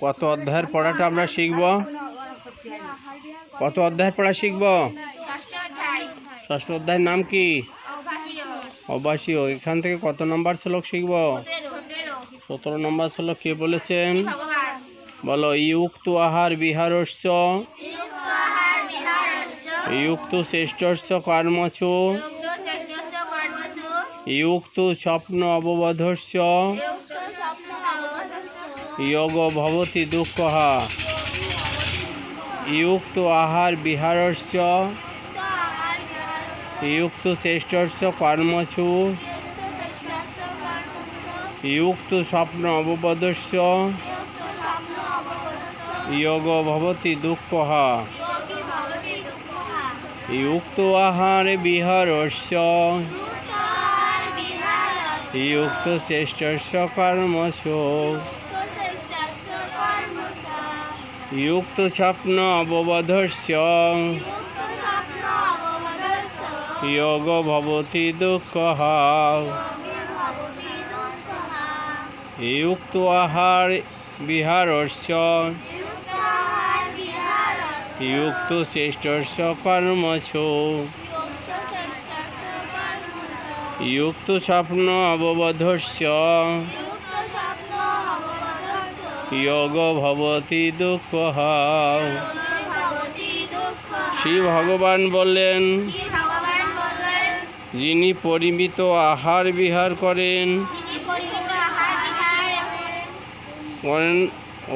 কত অধ্যায়ের পড়াটা আমরা শিখব? কত অধ্যায়ের পড়া শিখব? ষষ্ঠ অধ্যায়ের নাম কি? অবাসীয়। এখান থেকে কত নম্বর শ্লোক শিখব? 17 নম্বর শ্লোক কে বলেছেন? বলো। ইউক্ত আহার বিহারস্য ইউক্ত শ্রেষ্ঠস্য কর্মসু ইউক্ত স্বপ্ন অববোধস্য যোগ ভবতি দুঃখঃ। ইউক্ত আহার বিহারস্য ইউক্ত শ্রেষ্ঠস্য কর্মসু ইউক্ত স্বপ্ন অববোধস্য যোগ ভবতি দুঃখঃ। ইউক্ত আহার বিহারস্য ইউক্ত শ্রেষ্ঠস্য কর্মসু ইউক্ত স্বপ্ন অববোধস্য যোগ ভবতি দুঃখঃ। ইউক্ত আহার বিহারস্য ইউক্ত শ্রেষ্ঠস্য কর্মসু ইউক্ত স্বপ্ন অববোধস্য যোগ ভবতি দুঃখঃ। শ্রী ভগবান বললেন, যিনি পরিমিত আহার বিহার করেন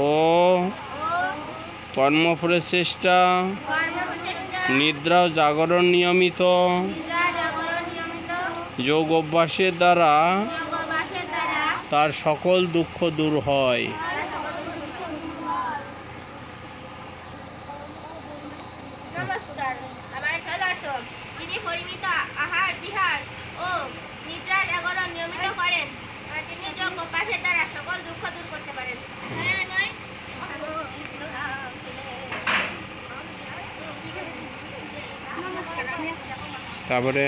ও কর্মপ্রচেষ্টা নিদ্রা ও জাগরণ নিয়মিত যোগ অভ্যাসের দ্বারা তার সকল দুঃখ দূর হয়। নমস্কার। আমার পদার্থ যিনি পরিমিত আহার বিহার ও নিদ্রা জাগরণ নিয়মিত করেন তিনি যোগ অভ্যাসের দ্বারা সকল দুঃখ দূর করতে পারেন। তারপরে